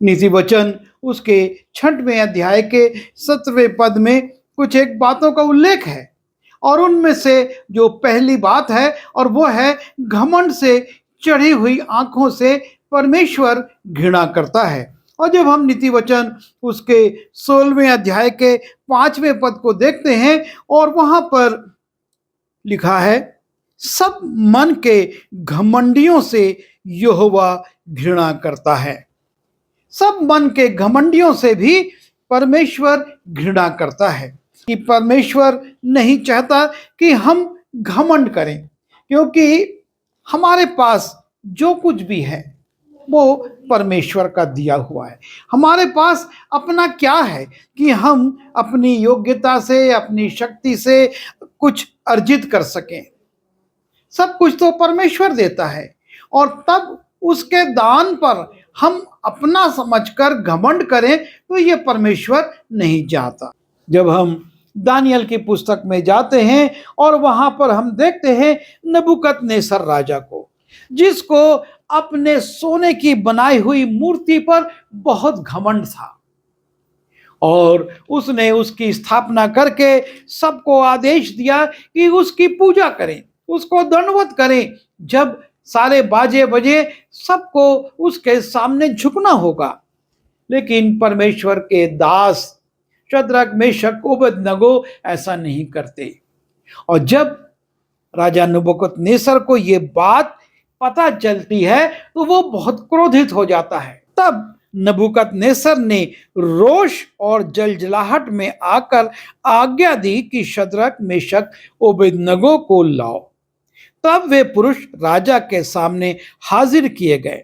नीति वचन उसके 6वें अध्याय के 7वें पद में कुछ एक बातों का उल्लेख है, और उनमें से जो पहली बात है और वो है घमंड से चढ़ी हुई आंखों से परमेश्वर घृणा करता है। और जब हम नीति वचन उसके 16वें अध्याय के 5वें पद को देखते हैं, और वहां पर लिखा है, सब मन के घमंडियों से यहोवा घृणा करता है। सब मन के घमंडियों से भी परमेश्वर घृणा करता है, कि परमेश्वर नहीं चाहता कि हम घमंड करें, क्योंकि हमारे पास जो कुछ भी है वो परमेश्वर का दिया हुआ है। हमारे पास अपना क्या है कि हम अपनी योग्यता से, अपनी शक्ति से कुछ अर्जित कर सकें। सब कुछ तो परमेश्वर देता है, और तब उसके दान पर हम अपना समझकर घमंड करें तो ये परमेश्वर नहीं चाहता। जब हम दानियल की पुस्तक में जाते हैं और वहां पर हम देखते हैं नबूकदनेस्सर राजा को, जिसको अपने सोने की बनाई हुई मूर्ति पर बहुत घमंड था, और उसने उसकी स्थापना करके सबको आदेश दिया कि उसकी पूजा करें, उसको दंडवत करें। जब सारे बाजे बजे, सबको उसके सामने झुकना होगा। लेकिन परमेश्वर के दास शद्रक, मेशक, अबेदनगो ऐसा नहीं करते। और जब राजा नबूकदनेस्सर को ये बात पता चलती है तो वो बहुत क्रोधित हो जाता है। तब नबूकदनेस्सर ने रोष और जलजलाहट में आकर आज्ञा दी कि शद्रक, मेशक, अबेदनगो को लाओ। तब वे पुरुष राजा के सामने हाजिर किए गए।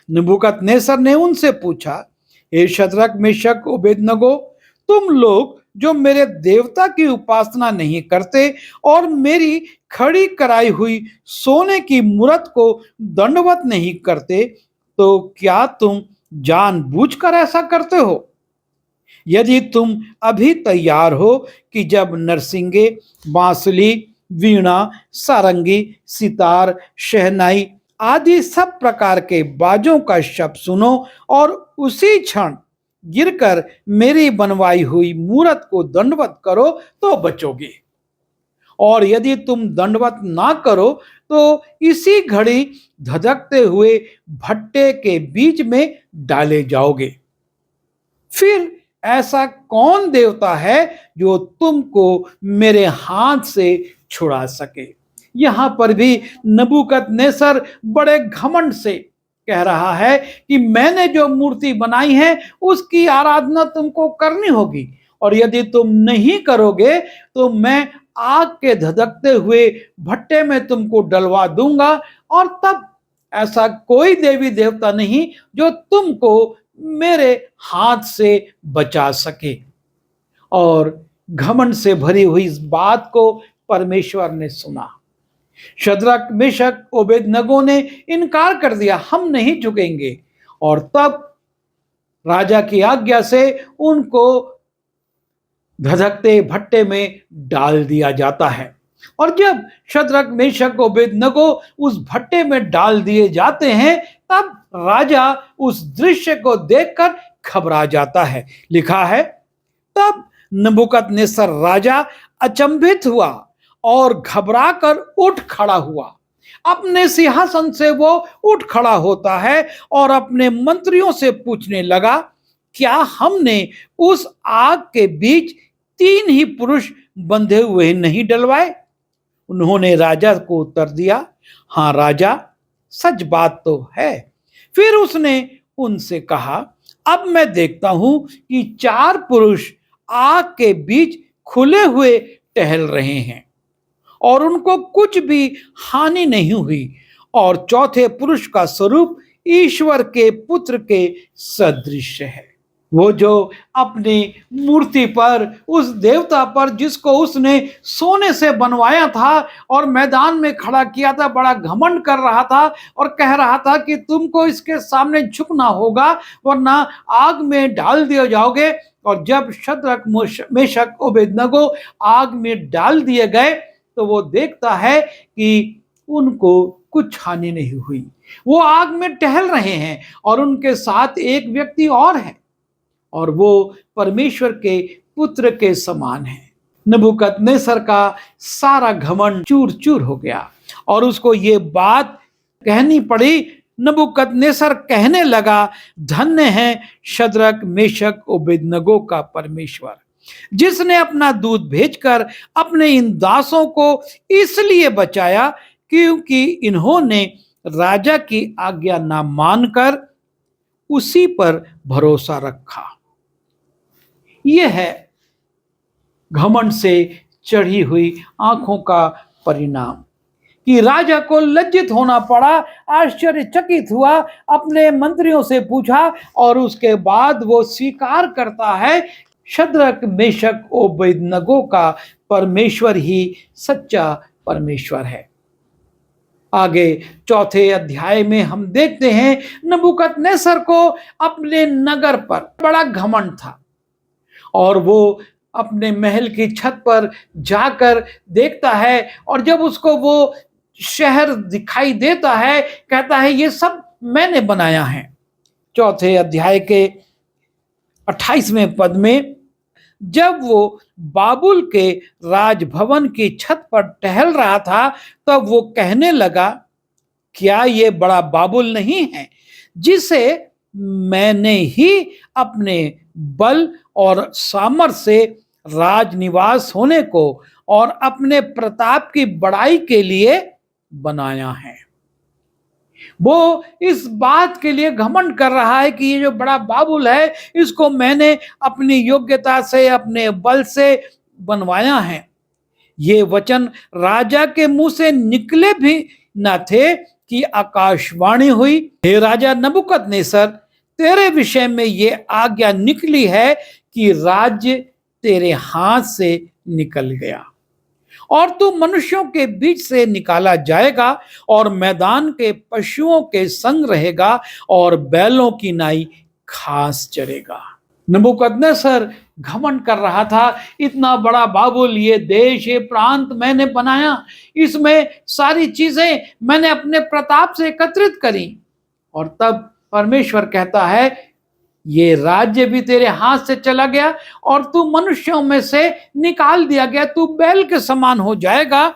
नबूकदनेस्सर ने उनसे पूछा, हे शद्रक, मेशक, अबेदनगो, तुम लोग जो मेरे देवता की उपासना नहीं करते और मेरी खड़ी कराई हुई सोने की मूरत को दंडवत नहीं करते, तो क्या तुम जानबूझकर ऐसा करते हो? यदि तुम अभी तैयार हो कि जब नरसिंगे, बांसुली, वीणा, सारंगी, सितार, शहनाई आदि सब प्रकार के बाजों का शब्द सुनो और उसी क्षण गिरकर मेरी बनवाई हुई मूरत को दंडवत करो तो बचोगे, और यदि तुम दंडवत ना करो तो इसी घड़ी धधकते हुए भट्टे के बीच में डाले जाओगे। फिर ऐसा कौन देवता है जो तुमको मेरे हाथ से छुड़ा सके? यहां पर भी नबूकदनेस्सर बड़े घमंड से कह रहा है कि मैंने जो मूर्ति बनाई है उसकी आराधना तुमको करनी होगी, और यदि तुम नहीं करोगे तो मैं आग के धधकते हुए भट्टे में तुमको डलवा दूंगा, और तब ऐसा कोई देवी देवता नहीं जो तुमको मेरे हाथ से बचा सके। और घमंड से भरी हुई इस बात को परमेश्वर ने सुना। शद्रक, मेशक, अबेदनगो ने इनकार कर दिया, हम नहीं झुकेंगे, और तब राजा की आज्ञा से उनको धधकते भट्टे में डाल दिया जाता है। और जब शद्रक, मेशक, अबेदनगो उस भट्टे में डाल दिए जाते हैं, तब राजा उस दृश्य को देखकर घबरा जाता है। लिखा है, तब नबूकदनेस्सर राजा अचंभित हुआ और घबराकर उठ खड़ा हुआ। अपने सिंहासन से वो उठ खड़ा होता है और अपने मंत्रियों से पूछने लगा, क्या हमने उस आग के बीच 3 ही पुरुष बंधे हुए नहीं डलवाए? उन्होंने राजा को उत्तर दिया, हाँ राजा, सच बात तो है। फिर उसने उनसे कहा, अब मैं देखता हूं कि 4 पुरुष आग के बीच खुले हुए टहल रहे हैं और उनको कुछ भी हानि नहीं हुई, और चौथे पुरुष का स्वरूप ईश्वर के पुत्र के सदृश है। वो जो अपनी मूर्ति पर, उस देवता पर जिसको उसने सोने से बनवाया था और मैदान में खड़ा किया था, बड़ा घमंड कर रहा था और कह रहा था कि तुमको इसके सामने झुकना होगा वरना आग में डाल दिए जाओगे। और जब शद्रक, मेशक, अबेदनगो आग में डाल दिए गए तो वो देखता है कि उनको कुछ हानि नहीं हुई। वो आग में टहल रहे हैं और उनके साथ एक व्यक्ति और है और वो परमेश्वर के पुत्र के समान है। नबूकदनेस्सर का सारा घमंड चूर चूर हो गया और उसको ये बात कहनी पड़ी। नबूकदनेस्सर कहने लगा, धन्य है शद्रक मेशक ओबेदनगो का परमेश्वर, जिसने अपना दूत भेजकर अपने इन दासों को इसलिए बचाया क्योंकि इन्होंने राजा की आज्ञा ना मानकर उसी पर भरोसा रखा। यह है घमंड से चढ़ी हुई आंखों का परिणाम कि राजा को लज्जित होना पड़ा, आश्चर्यचकित हुआ, अपने मंत्रियों से पूछा और उसके बाद वो स्वीकार करता है शद्रक मेशक ओबेदनगो का परमेश्वर ही सच्चा परमेश्वर है। आगे चौथे अध्याय में हम देखते हैं नबूकदनेस्सर को अपने नगर पर बड़ा घमंड था और वो अपने महल की छत पर जाकर देखता है और जब उसको वो शहर दिखाई देता है कहता है ये सब मैंने बनाया है। चौथे अध्याय के 28वें पद में जब वो बाबुल के राजभवन की छत पर टहल रहा था तब वो कहने लगा, क्या ये बड़ा बाबुल नहीं है जिसे मैंने ही अपने बल और सामर्थ से राजनिवास होने को और अपने प्रताप की बड़ाई के लिए बनाया है। वो इस बात के लिए घमंड कर रहा है कि ये जो बड़ा बाबुल है इसको मैंने अपनी योग्यता से अपने बल से बनवाया है। ये वचन राजा के मुंह से निकले भी न थे कि आकाशवाणी हुई, हे राजा नबूकदनेस्सर, तेरे विषय में ये आज्ञा निकली है कि राज्य तेरे हाथ से निकल गया और तू मनुष्यों के बीच से निकाला जाएगा और मैदान के पशुओं के संग रहेगा और बैलों की नाई घास चरेगा। नबूकदनेस्सर घमंड कर रहा था, इतना बड़ा बाबुल, ये देश, ये प्रांत मैंने बनाया, इसमें सारी चीजें मैंने अपने प्रताप से एकत्रित करी। और तब परमेश्वर कहता है ये राज्य भी तेरे हाथ से चला गया और तू मनुष्यों में से निकाल दिया गया, तू बैल के समान हो जाएगा।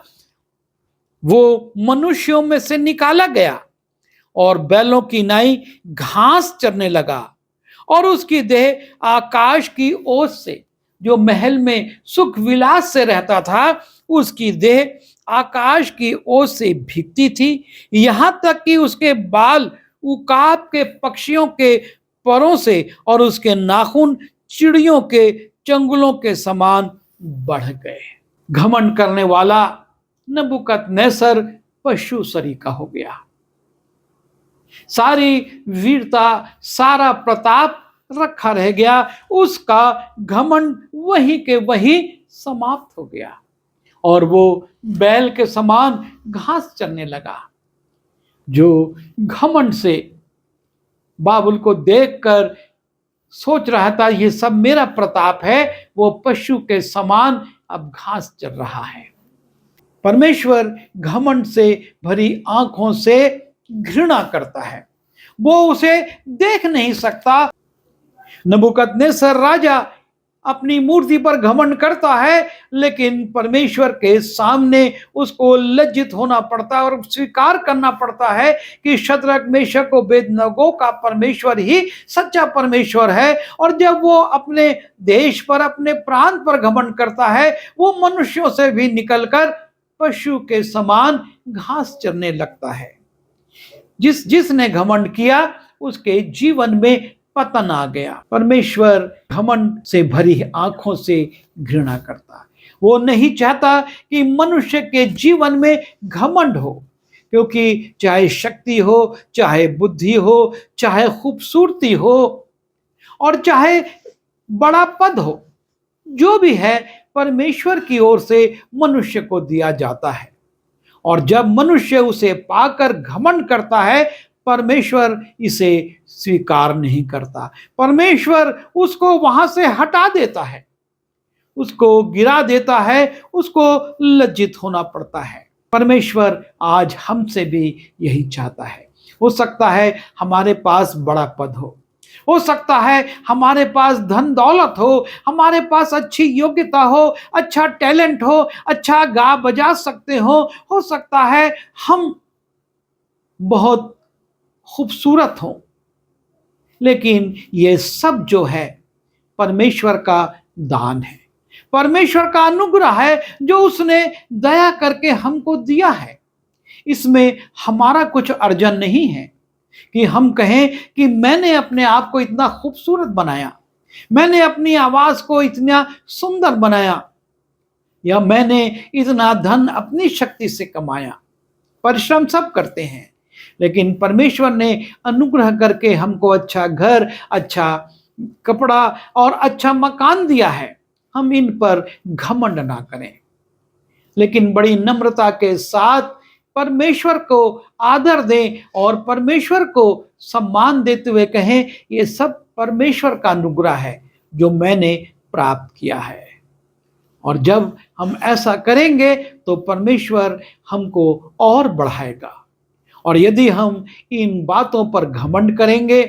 वो मनुष्यों में से निकाला गया और बैलों की नाई घास चरने लगा और उसकी देह आकाश की ओस से, जो महल में सुख विलास से रहता था, उसकी देह आकाश की ओस से भीगती थी, यहां तक कि उसके बाल उकाब के पक्षियों के परों से और उसके नाखून चिड़ियों के चंगुलों के समान बढ़ गए। घमंड करने वाला नबूकदनेस्सर पशु सरीका हो गया। सारी वीरता, सारा प्रताप रखा रह गया, उसका घमंड वहीं के वहीं समाप्त हो गया और वो बैल के समान घास चरने लगा। जो घमंड से बाबुल को देखकर सोच रहा था ये सब मेरा प्रताप है, वो पशु के समान अब घास चर रहा है। परमेश्वर घमंड से भरी आंखों से घृणा करता है, वो उसे देख नहीं सकता। नबूकदनेस्सर राजा अपनी मूर्ति पर घमंड करता है, लेकिन परमेश्वर के सामने उसको लज्जित होना पड़ता है और स्वीकार करना पड़ता है कि शद्रक मेशक ओबेदनगो का परमेश्वर ही सच्चा परमेश्वर है। और जब वो अपने देश पर, अपने प्रांत पर घमंड करता है, वो मनुष्यों से भी निकलकर पशु के समान घास चरने लगता है। जिसने घमंड किया उसके जीवन में पतन आ गया। परमेश्वर घमंड से भरी आंखों से घृणा करता है। वो नहीं चाहता कि मनुष्य के जीवन में घमंड हो, क्योंकि चाहे शक्ति हो, चाहे बुद्धि हो, चाहे खूबसूरती हो और चाहे बड़ा पद हो, जो भी है परमेश्वर की ओर से मनुष्य को दिया जाता है। और जब मनुष्य उसे पाकर घमंड करता है, परमेश्वर इसे स्वीकार नहीं करता। परमेश्वर उसको वहां से हटा देता है, उसको गिरा देता है, उसको लज्जित होना पड़ता है। परमेश्वर आज हमसे भी यही चाहता है। हो सकता है हमारे पास बड़ा पद हो सकता है हमारे पास धन दौलत हमारे पास अच्छी योग्यता अच्छा टैलेंट अच्छा गा बजा सकते हो सकता है हम बहुत खूबसूरत हों, लेकिन ये सब जो है परमेश्वर का दान है, परमेश्वर का अनुग्रह है जो उसने दया करके हमको दिया है। इसमें हमारा कुछ अर्जन नहीं है कि हम कहें कि मैंने अपने आप को इतना खूबसूरत बनाया, मैंने अपनी आवाज को इतना सुंदर बनाया, या मैंने इतना धन अपनी शक्ति से कमाया। परिश्रम सब करते हैं, लेकिन परमेश्वर ने अनुग्रह करके हमको अच्छा घर, अच्छा कपड़ा और अच्छा मकान दिया है। हम इन पर घमंड ना करें, लेकिन बड़ी नम्रता के साथ परमेश्वर को आदर दें और परमेश्वर को सम्मान देते हुए कहें, ये सब परमेश्वर का अनुग्रह है जो मैंने प्राप्त किया है। और जब हम ऐसा करेंगे तो परमेश्वर हमको और बढ़ाएगा। और यदि हम इन बातों पर घमंड करेंगे,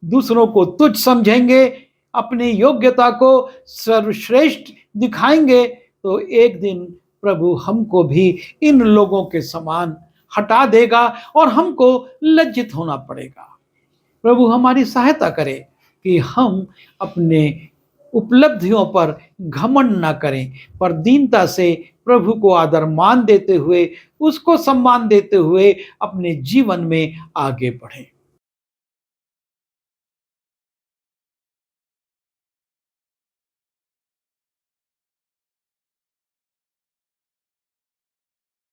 दूसरों को तुच्छ समझेंगे, अपनी योग्यता को सर्वश्रेष्ठ दिखाएंगे, तो एक दिन प्रभु हमको भी इन लोगों के समान हटा देगा और हमको लज्जित होना पड़ेगा। प्रभु हमारी सहायता करे कि हम अपने उपलब्धियों पर घमंड ना करें, पर दीनता से प्रभु को आदर मान देते हुए, उसको सम्मान देते हुए अपने जीवन में आगे बढ़ें।